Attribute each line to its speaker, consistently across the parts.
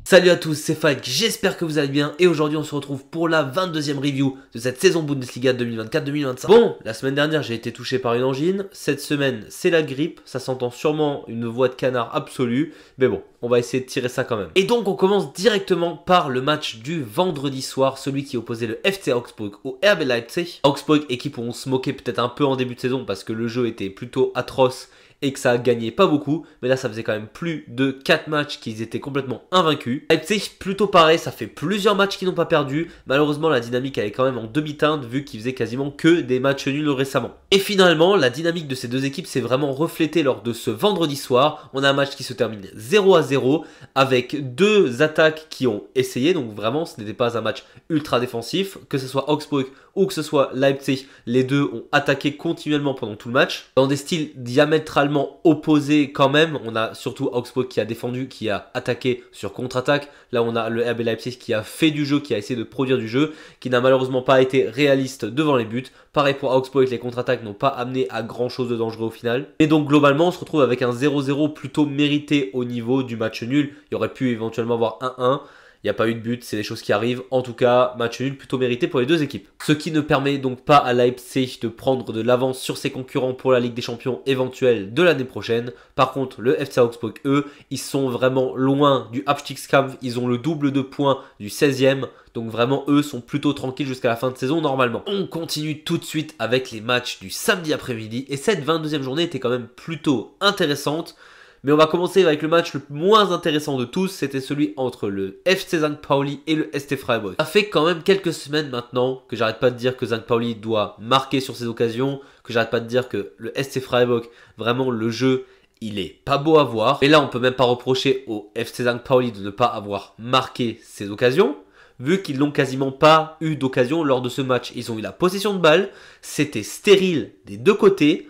Speaker 1: Salut à tous, c'est Falk, j'espère que vous allez bien et aujourd'hui on se retrouve pour la 22e review de cette saison Bundesliga 2024-2025. Bon, la semaine dernière j'ai été touché par une angine, cette semaine c'est la grippe, ça s'entend sûrement une voix de canard absolue, mais bon, on va essayer de tirer ça quand même. Et donc on commence directement par le match du vendredi soir, celui qui opposait le FC Augsburg au RB Leipzig. Augsburg, équipe où on se moquait peut-être un peu en début de saison parce que le jeu était plutôt atroce et que ça a gagné pas beaucoup, mais là ça faisait quand même plus de 4 matchs qu'ils étaient complètement invaincus. Leipzig, plutôt pareil, ça fait plusieurs matchs qu'ils n'ont pas perdu. Malheureusement la dynamique elle est quand même en demi-teinte vu qu'ils faisaient quasiment que des matchs nuls récemment. Et finalement la dynamique de ces deux équipes s'est vraiment reflétée lors de ce vendredi soir. On a un match qui se termine 0-0 avec deux attaques qui ont essayé, donc vraiment ce n'était pas un match ultra défensif, que ce soit Augsburg ou que ce soit Leipzig, les deux ont attaqué continuellement pendant tout le match, dans des styles diamétralement opposés quand même. On a surtout Augsburg qui a défendu, qui a attaqué sur contre-attaque. Là on a le RB Leipzig qui a fait du jeu, qui a essayé de produire du jeu, qui n'a malheureusement pas été réaliste devant les buts. Pareil pour Augsburg, les contre-attaques n'ont pas amené à grand chose de dangereux au final. Et donc globalement on se retrouve avec un 0-0 plutôt mérité au niveau du match nul. Il y aurait pu éventuellement avoir 1-1. Il n'y a pas eu de but, c'est des choses qui arrivent. En tout cas, match nul plutôt mérité pour les deux équipes. Ce qui ne permet donc pas à Leipzig de prendre de l'avance sur ses concurrents pour la Ligue des Champions éventuelle de l'année prochaine. Par contre, le FC Augsburg, eux, ils sont vraiment loin du Abstiegskampf. Ils ont le double de points du 16e. Donc vraiment, eux sont plutôt tranquilles jusqu'à la fin de saison normalement. On continue tout de suite avec les matchs du samedi après-midi. Et cette 22e journée était quand même plutôt intéressante. Mais on va commencer avec le match le moins intéressant de tous, c'était celui entre le FC St. Pauli et le ST Freiburg. Ça fait quand même quelques semaines maintenant que j'arrête pas de dire que St. Pauli doit marquer sur ses occasions, que j'arrête pas de dire que le ST Freiburg, vraiment le jeu, il est pas beau à voir. Et là on peut même pas reprocher au FC St. Pauli de ne pas avoir marqué ses occasions, vu qu'ils n'ont quasiment pas eu d'occasion lors de ce match. Ils ont eu la possession de balle, c'était stérile des deux côtés,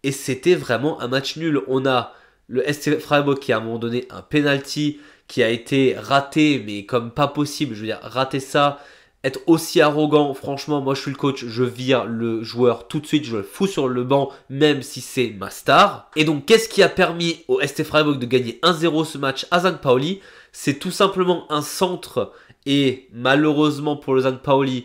Speaker 1: et c'était vraiment un match nul. On a le SC Freiburg qui a à un moment donné un penalty qui a été raté, mais comme pas possible, je veux dire, rater ça, être aussi arrogant, franchement, moi je suis le coach, je vire le joueur tout de suite, je le fous sur le banc, même si c'est ma star. Et donc, qu'est-ce qui a permis au SC Freiburg de gagner 1-0 ce match à St. Pauli? C'est tout simplement un centre, et malheureusement pour le St. Pauli,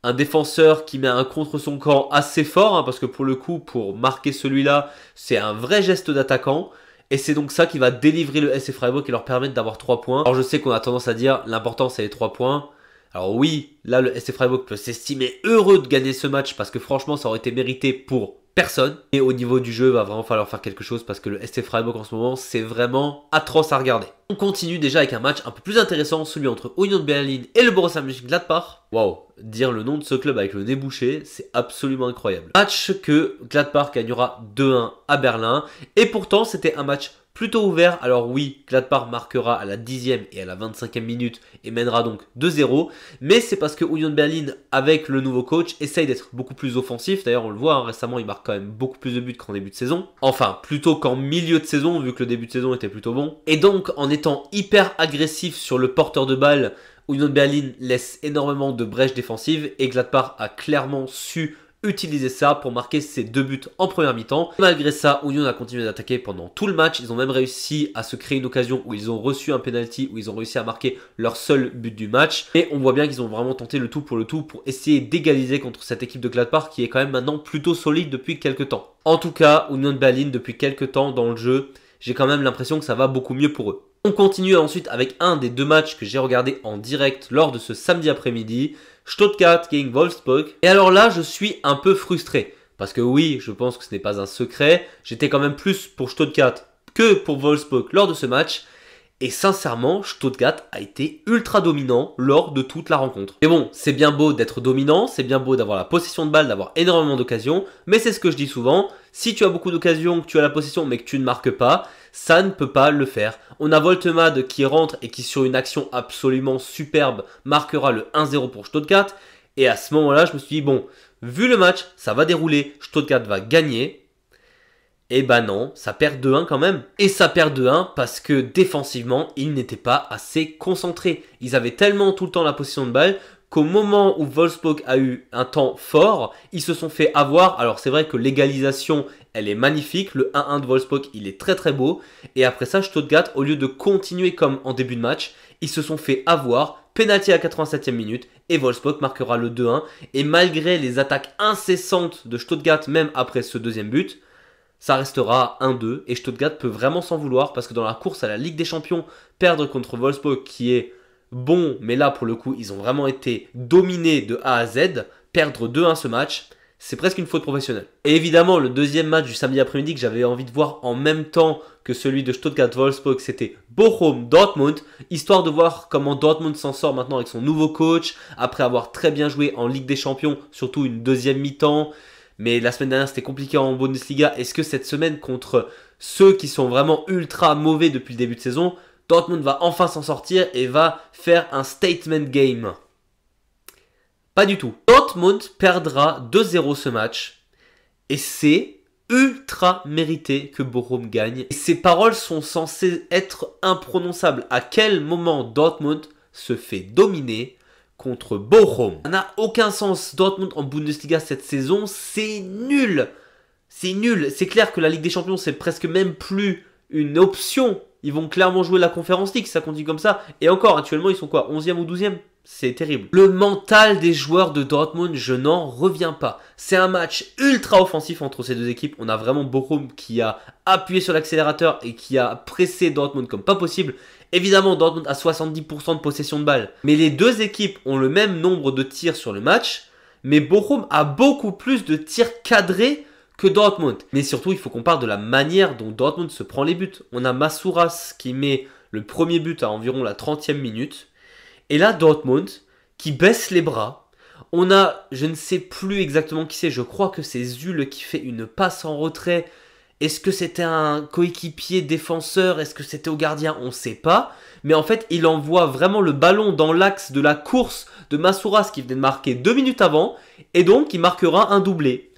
Speaker 1: un défenseur qui met un contre son camp assez fort, parce que pour le coup, pour marquer celui-là, c'est un vrai geste d'attaquant. Et c'est donc ça qui va délivrer le SC Freiburg et leur permettre d'avoir 3 points. Alors je sais qu'on a tendance à dire l'important c'est les 3 points. Alors oui, là le SC Freiburg peut s'estimer heureux de gagner ce match parce que franchement ça aurait été mérité pour personne. Et au niveau du jeu, il va vraiment falloir faire quelque chose parce que le SC Freiburg en ce moment, c'est vraiment atroce à regarder. On continue déjà avec un match un peu plus intéressant, celui entre Union Berlin et le Borussia Mönchengladbach. Waouh, dire le nom de ce club avec le nez bouché, c'est absolument incroyable. Match que Gladbach gagnera 2-1 à Berlin. Et pourtant, c'était un match plutôt ouvert. Alors oui, Gladbach marquera à la 10e et à la 25e minute et mènera donc 2-0. Mais c'est parce que Union Berlin, avec le nouveau coach, essaye d'être beaucoup plus offensif. D'ailleurs, on le voit, récemment, il marque quand même beaucoup plus de buts qu'en début de saison. Enfin, plutôt qu'en milieu de saison, vu que le début de saison était plutôt bon. Et donc, en étant hyper agressif sur le porteur de balle, Union Berlin laisse énormément de brèches défensives et Gladbach a clairement su utiliser ça pour marquer ses 2 buts en première mi-temps. Malgré ça, Union a continué d'attaquer pendant tout le match. Ils ont même réussi à se créer une occasion où ils ont reçu un penalty, où ils ont réussi à marquer leur seul but du match. Et on voit bien qu'ils ont vraiment tenté le tout pour essayer d'égaliser contre cette équipe de Gladbach qui est quand même maintenant plutôt solide depuis quelques temps. En tout cas, Union Berlin depuis quelques temps dans le jeu, j'ai quand même l'impression que ça va beaucoup mieux pour eux. On continue ensuite avec un des deux matchs que j'ai regardé en direct lors de ce samedi après-midi, Stuttgart gegen Wolfsburg. Et alors là, je suis un peu frustré. Parce que oui, je pense que ce n'est pas un secret. J'étais quand même plus pour Stuttgart que pour Wolfsburg lors de ce match. Et sincèrement, Stuttgart a été ultra dominant lors de toute la rencontre. Et bon, c'est bien beau d'être dominant, c'est bien beau d'avoir la possession de balle, d'avoir énormément d'occasions, mais c'est ce que je dis souvent, si tu as beaucoup d'occasions, que tu as la possession mais que tu ne marques pas, ça ne peut pas le faire. On a Voltemade qui rentre et qui sur une action absolument superbe marquera le 1-0 pour Stuttgart. Et à ce moment-là, je me suis dit, bon, vu le match, ça va dérouler, Stuttgart va gagner. Et bah non, ça perd 2-1 quand même. Et ça perd 2-1 parce que défensivement, ils n'étaient pas assez concentrés. Ils avaient tellement tout le temps la possession de balle qu'au moment où Wolfsburg a eu un temps fort, ils se sont fait avoir. Alors c'est vrai que l'égalisation elle est magnifique. Le 1-1 de Wolfsburg, il est très très beau. Et après ça, Stuttgart, au lieu de continuer comme en début de match, ils se sont fait avoir. Penalty à 87e minute et Wolfsburg marquera le 2-1. Et malgré les attaques incessantes de Stuttgart, même après ce deuxième but, ça restera 1-2 et Stuttgart peut vraiment s'en vouloir parce que dans la course à la Ligue des Champions, perdre contre Wolfsburg qui est bon, mais là pour le coup ils ont vraiment été dominés de A à Z, perdre 2-1 ce match, c'est presque une faute professionnelle. Et évidemment le deuxième match du samedi après-midi que j'avais envie de voir en même temps que celui de Stuttgart-Wolfsburg, c'était Bochum-Dortmund, histoire de voir comment Dortmund s'en sort maintenant avec son nouveau coach, après avoir très bien joué en Ligue des Champions, surtout une deuxième mi-temps. Mais la semaine dernière, c'était compliqué en Bundesliga. Est-ce que cette semaine, contre ceux qui sont vraiment ultra mauvais depuis le début de saison, Dortmund va enfin s'en sortir et va faire un statement game? Pas du tout. Dortmund perdra 2-0 ce match. Et c'est ultra mérité que Bochum gagne. Et ces paroles sont censées être imprononçables. À quel moment Dortmund se fait dominer contre Bochum? Ça n'a aucun sens. Dortmund en Bundesliga cette saison, c'est nul. C'est nul. C'est clair que la Ligue des Champions, c'est presque même plus une option. Ils vont clairement jouer la Conference League, ça continue comme ça. Et encore, actuellement, ils sont quoi, 11e ou 12e? C'est terrible. Le mental des joueurs de Dortmund, je n'en reviens pas. C'est un match ultra offensif entre ces deux équipes. On a vraiment Bochum qui a appuyé sur l'accélérateur et qui a pressé Dortmund comme pas possible. Évidemment, Dortmund a 70% de possession de balle. Mais les deux équipes ont le même nombre de tirs sur le match. Mais Bochum a beaucoup plus de tirs cadrés que Dortmund. Mais surtout, il faut qu'on parle de la manière dont Dortmund se prend les buts. On a Masouras qui met le premier but à environ la 30e minute. Et là, Dortmund qui baisse les bras. On a, je ne sais plus exactement qui c'est, je crois que c'est Zule qui fait une passe en retrait. Est-ce que c'était un coéquipier défenseur? Est-ce que c'était au gardien? On ne sait pas. Mais en fait, il envoie vraiment le ballon dans l'axe de la course de Masouras qui venait de marquer 2 minutes avant. Et donc, il marquera un doublé.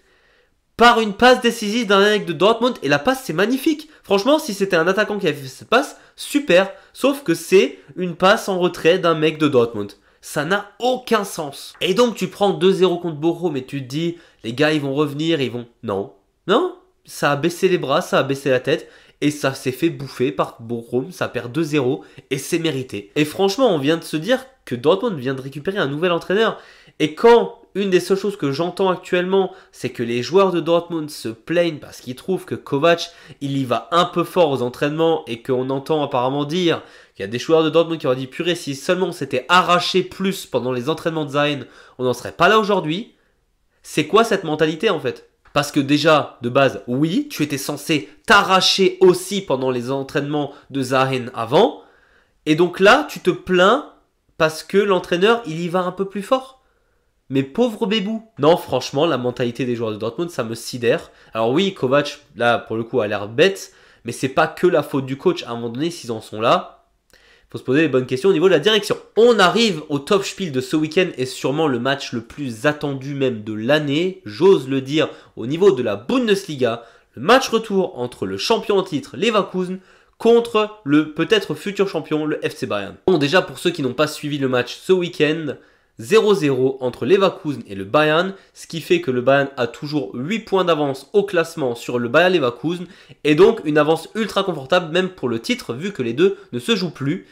Speaker 1: Par une passe décisive d'un mec de Dortmund. Et la passe, c'est magnifique. Franchement, si c'était un attaquant qui avait fait cette passe, super. Sauf que c'est une passe en retrait d'un mec de Dortmund. Ça n'a aucun sens. Et donc, tu prends 2-0 contre Bochum et tu te dis, les gars, ils vont revenir, ils vont... Non. Non. Ça a baissé les bras, ça a baissé la tête. Et ça s'est fait bouffer par Bochum. Ça perd 2-0 et c'est mérité. Et franchement, on vient de se dire que Dortmund vient de récupérer un nouvel entraîneur. Et quand... Une des seules choses que j'entends actuellement, c'est que les joueurs de Dortmund se plaignent parce qu'ils trouvent que Kovac, il y va un peu fort aux entraînements et qu'on entend apparemment dire qu'il y a des joueurs de Dortmund qui ont dit purée, si seulement on s'était arraché plus pendant les entraînements de Zayn, on n'en serait pas là aujourd'hui. C'est quoi cette mentalité en fait? Parce que déjà, de base, oui, tu étais censé t'arracher aussi pendant les entraînements de Zayn avant. Et donc là, tu te plains parce que l'entraîneur, il y va un peu plus fort. Mais pauvre Bébou. Non, franchement, la mentalité des joueurs de Dortmund, ça me sidère. Alors oui, Kovac, là, pour le coup, a l'air bête. Mais c'est pas que la faute du coach. À un moment donné, s'ils en sont là, faut se poser les bonnes questions au niveau de la direction. On arrive au top spiel de ce week-end et sûrement le match le plus attendu même de l'année. J'ose le dire au niveau de la Bundesliga. Le match retour entre le champion en titre, Leverkusen, contre le peut-être futur champion, le FC Bayern. Bon, déjà, pour ceux qui n'ont pas suivi le match ce week-end... 0-0 entre Leverkusen et le Bayern, ce qui fait que le Bayern a toujours 8 points d'avance au classement sur le Bayer Leverkusen et donc une avance ultra confortable même pour le titre vu que les deux ne se jouent plus.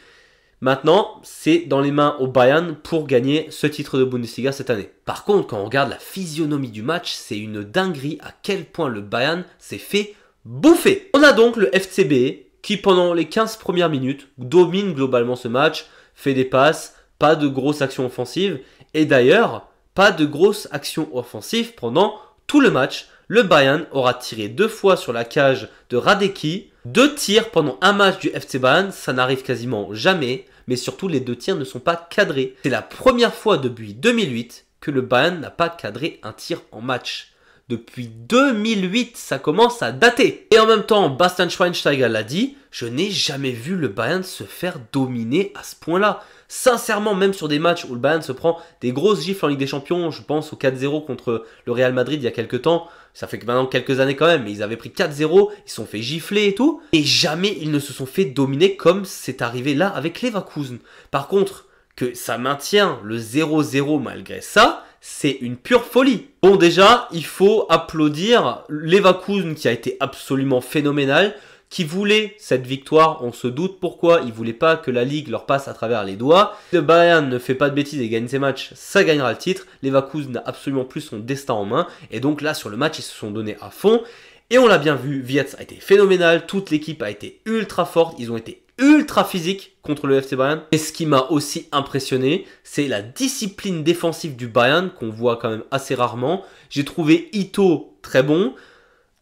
Speaker 1: Maintenant, c'est dans les mains au Bayern pour gagner ce titre de Bundesliga cette année. Par contre, quand on regarde la physionomie du match, c'est une dinguerie à quel point le Bayern s'est fait bouffer. On a donc le FCB qui pendant les 15 premières minutes domine globalement ce match, fait des passes, pas de grosses actions offensives. Et d'ailleurs, pas de grosses actions offensives pendant tout le match. Le Bayern aura tiré 2 fois sur la cage de Radecki. 2 tirs pendant un match du FC Bayern, ça n'arrive quasiment jamais. Mais surtout, les 2 tirs ne sont pas cadrés. C'est la première fois depuis 2008 que le Bayern n'a pas cadré un tir en match. Depuis 2008, ça commence à dater. Et en même temps, Bastian Schweinsteiger l'a dit, je n'ai jamais vu le Bayern se faire dominer à ce point-là. Sincèrement, même sur des matchs où le Bayern se prend des grosses gifles en Ligue des Champions, je pense au 4-0 contre le Real Madrid il y a quelques temps, ça fait que maintenant quelques années quand même, mais ils avaient pris 4-0, ils se sont fait gifler et tout, et jamais ils ne se sont fait dominer comme c'est arrivé là avec Leverkusen. Par contre, que ça maintient le 0-0 malgré ça, c'est une pure folie. Bon, déjà, il faut applaudir Leverkusen qui a été absolument phénoménal, qui voulait cette victoire, on se doute pourquoi, ils voulaient pas que la Ligue leur passe à travers les doigts. Si le Bayern ne fait pas de bêtises et gagne ses matchs, ça gagnera le titre. Leverkusen n'a absolument plus son destin en main, et donc là, sur le match, ils se sont donnés à fond. Et on l'a bien vu, Wirtz a été phénoménal, toute l'équipe a été ultra forte, ils ont été ultra physique contre le FC Bayern. Et ce qui m'a aussi impressionné, c'est la discipline défensive du Bayern qu'on voit quand même assez rarement. J'ai trouvé Ito très bon.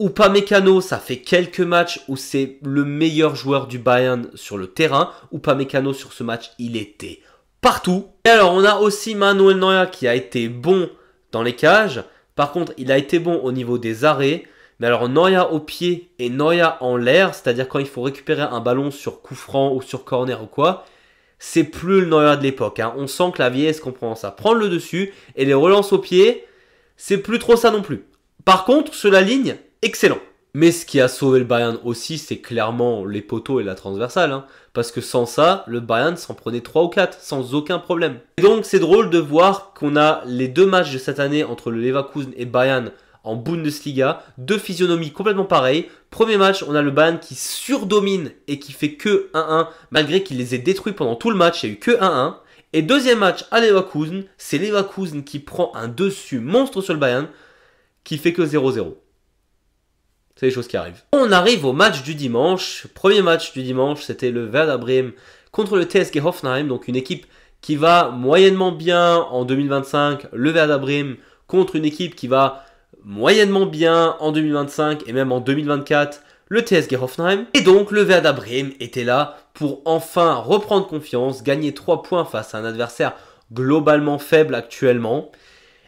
Speaker 1: Upamecano, ça fait quelques matchs où c'est le meilleur joueur du Bayern sur le terrain. Upamecano sur ce match, il était partout. Et alors on a aussi Manuel Neuer qui a été bon dans les cages. Par contre, il a été bon au niveau des arrêts. Mais alors Neuer au pied et Neuer en l'air, c'est-à-dire quand il faut récupérer un ballon sur coup franc ou sur corner ou quoi, c'est plus le Neuer de l'époque. Hein. On sent que la vieillesse comprend ça. Prendre le dessus et les relances au pied, c'est plus trop ça non plus. Par contre, sur la ligne, excellent. Mais ce qui a sauvé le Bayern aussi, c'est clairement les poteaux et la transversale. Hein. Parce que sans ça, le Bayern s'en prenait 3 ou 4, sans aucun problème. Et donc c'est drôle de voir qu'on a les deux matchs de cette année entre le Leverkusen et Bayern en Bundesliga, deux physionomies complètement pareilles. Premier match, on a le Bayern qui surdomine et qui fait que 1-1, malgré qu'il les ait détruits pendant tout le match, il n'y a eu que 1-1. Et deuxième match à Leverkusen, c'est Leverkusen qui prend un dessus monstre sur le Bayern, qui fait que 0-0. C'est les choses qui arrivent. On arrive au match du dimanche. Premier match du dimanche, c'était le Werder Bremen contre le TSG Hoffenheim, donc une équipe qui va moyennement bien en 2025, le Werder Bremen, contre une équipe qui va moyennement bien en 2025 et même en 2024, le TSG Hoffenheim. Et donc le Werder Bremen était là pour enfin reprendre confiance, gagner 3 points face à un adversaire globalement faible actuellement.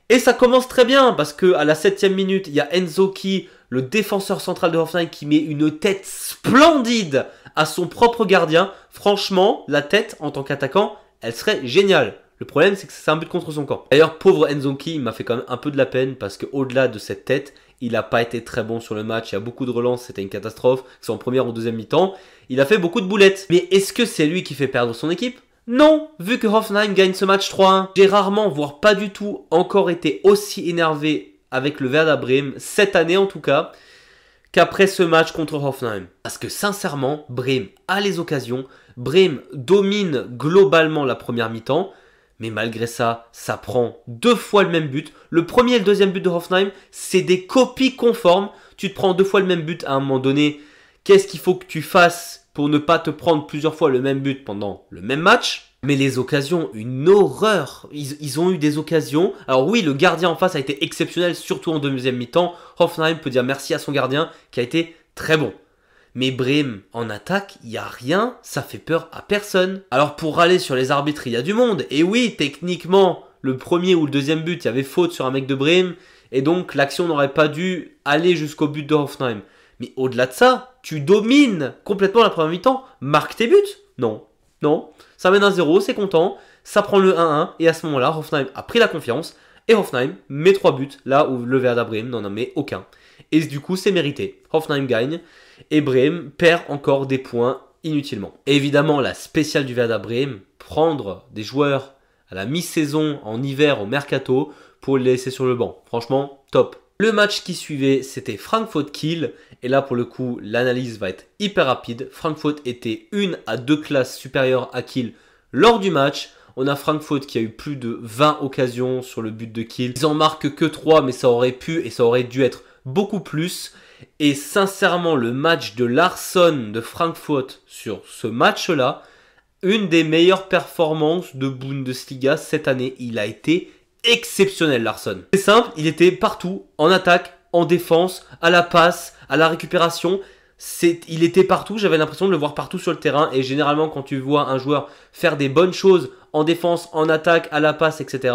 Speaker 1: Et ça commence très bien parce que à la 7e minute, il y a Enzo Ki, le défenseur central de Hoffenheim, qui met une tête splendide à son propre gardien. Franchement, la tête en tant qu'attaquant, elle serait géniale. Le problème, c'est que c'est un but contre son camp. D'ailleurs, pauvre Enzo Ki, il m'a fait quand même un peu de la peine parce qu'au-delà de cette tête, il n'a pas été très bon sur le match. Il y a beaucoup de relances, c'était une catastrophe, que ce soit en première ou deuxième mi-temps. Il a fait beaucoup de boulettes. Mais est-ce que c'est lui qui fait perdre son équipe ? Non, vu que Hoffenheim gagne ce match 3-1. J'ai rarement, voire pas du tout, encore été aussi énervé avec le Werder Bremen, cette année en tout cas, qu'après ce match contre Hoffenheim. Parce que sincèrement, Bremen a les occasions, Bremen domine globalement la première mi-temps, mais malgré ça, ça prend 2 fois le même but. Le premier et le deuxième but de Hoffenheim, c'est des copies conformes. Tu te prends 2 fois le même but à un moment donné. Qu'est-ce qu'il faut que tu fasses pour ne pas te prendre plusieurs fois le même but pendant le même match? Mais les occasions, une horreur. Ils ont eu des occasions. Alors oui, le gardien en face a été exceptionnel, surtout en deuxième mi-temps. Hoffenheim peut dire merci à son gardien qui a été très bon. Mais Bremen, en attaque, il n'y a rien, ça fait peur à personne. Alors pour râler sur les arbitres, il y a du monde. Et oui, techniquement, le premier ou le deuxième but, il y avait faute sur un mec de Bremen. Et donc l'action n'aurait pas dû aller jusqu'au but de Hoffenheim. Mais au-delà de ça, tu domines complètement la première mi-temps. Marque tes buts? Non. Non. Ça mène 1-0, c'est content. Ça prend le 1-1. Et à ce moment-là, Hoffenheim a pris la confiance. Et Hoffenheim met 3 buts, là où le Werder Bremen n'en a mis aucun. Et du coup, c'est mérité. Hoffenheim gagne. Et Bremen perd encore des points inutilement. Et évidemment, la spéciale du Werder Bremen, prendre des joueurs à la mi-saison, en hiver, au mercato, pour les laisser sur le banc. Franchement, top. Le match qui suivait, c'était Frankfurt-Kiel. Et là, pour le coup, l'analyse va être hyper rapide. Frankfurt était 1 à 2 classes supérieures à Kiel lors du match. On a Frankfurt qui a eu plus de 20 occasions sur le but de Kiel. Ils en marquent que 3, mais ça aurait pu et ça aurait dû être beaucoup plus. Et sincèrement, le match de Larsson de Frankfurt sur ce match-là, une des meilleures performances de Bundesliga cette année. Il a été exceptionnel, Larsson. C'est simple, il était partout, en attaque, en défense, à la passe, à la récupération. Il était partout, j'avais l'impression de le voir partout sur le terrain. Et généralement, quand tu vois un joueur faire des bonnes choses en défense, en attaque, à la passe, etc.,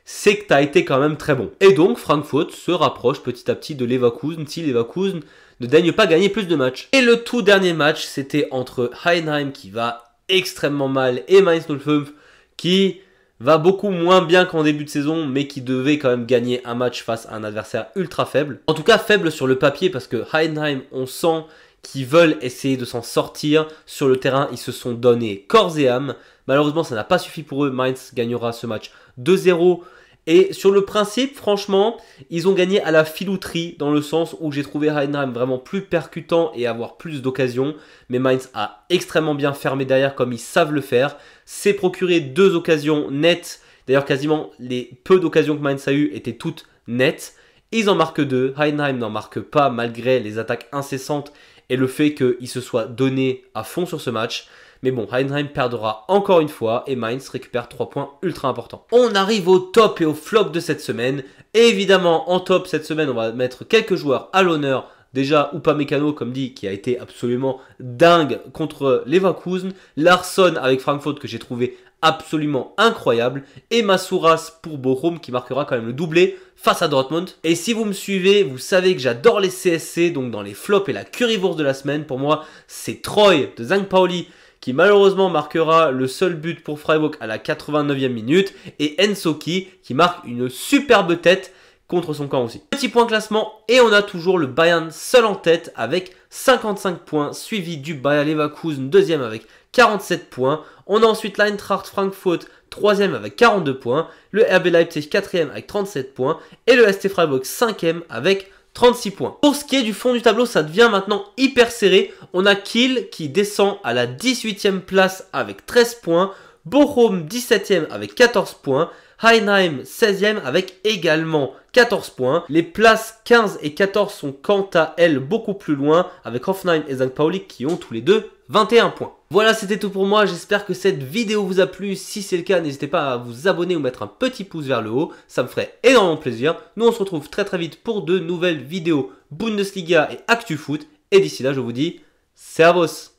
Speaker 1: c'est que tu as été quand même très bon. Et donc, Frankfurt se rapproche petit à petit de Leverkusen, si Leverkusen ne daigne pas gagner plus de matchs. Et le tout dernier match, c'était entre Heidenheim, qui va extrêmement mal, et Mainz 05, qui va beaucoup moins bien qu'en début de saison, mais qui devait quand même gagner un match face à un adversaire ultra faible. En tout cas, faible sur le papier, parce que Heidenheim, on sent qu'ils veulent essayer de s'en sortir. Sur le terrain, ils se sont donnés corps et âme. Malheureusement, ça n'a pas suffi pour eux. Mainz gagnera ce match 2-0. Et sur le principe, franchement, ils ont gagné à la filouterie dans le sens où j'ai trouvé Heidenheim vraiment plus percutant et avoir plus d'occasions. Mais Mainz a extrêmement bien fermé derrière comme ils savent le faire. S'est procuré 2 occasions nettes. D'ailleurs, quasiment les peu d'occasions que Mainz a eues étaient toutes nettes. Ils en marquent 2. Heidenheim n'en marque pas malgré les attaques incessantes et le fait qu'il se soit donné à fond sur ce match. Mais bon, Heidenheim perdra encore une fois et Mainz récupère 3 points ultra importants. On arrive au top et au flop de cette semaine. Et évidemment, en top cette semaine, on va mettre quelques joueurs à l'honneur. Déjà, Upamecano, comme dit, qui a été absolument dingue contre Leverkusen. Larsson avec Francfort, que j'ai trouvé absolument incroyable. Et Masouras pour Bochum, qui marquera quand même le doublé face à Dortmund. Et si vous me suivez, vous savez que j'adore les CSC. Donc dans les flops et la currywurst de la semaine, pour moi, c'est Troy de St. Pauli qui malheureusement marquera le seul but pour Freiburg à la 89e minute, et Ensoki qui marque une superbe tête contre son camp aussi. Petit point classement, et on a toujours le Bayern seul en tête avec 55 points, suivi du Bayer Leverkusen, deuxième avec 47 points. On a ensuite l'Eintracht Frankfurt, troisième avec 42 points, le RB Leipzig, quatrième avec 37 points, et le ST Freiburg, cinquième avec 36 points. Pour ce qui est du fond du tableau, ça devient maintenant hyper serré. On a Kiel qui descend à la 18e place avec 13 points. Bochum 17e avec 14 points. Heidenheim 16e avec également 14 points. Les places 15 et 14 sont quant à elles beaucoup plus loin avec Hoffenheim et St. Pauli qui ont tous les deux 21 points. Voilà, c'était tout pour moi. J'espère que cette vidéo vous a plu. Si c'est le cas, n'hésitez pas à vous abonner ou mettre un petit pouce vers le haut. Ça me ferait énormément plaisir. Nous, on se retrouve très très vite pour de nouvelles vidéos Bundesliga et ActuFoot. Et d'ici là, je vous dis Servus!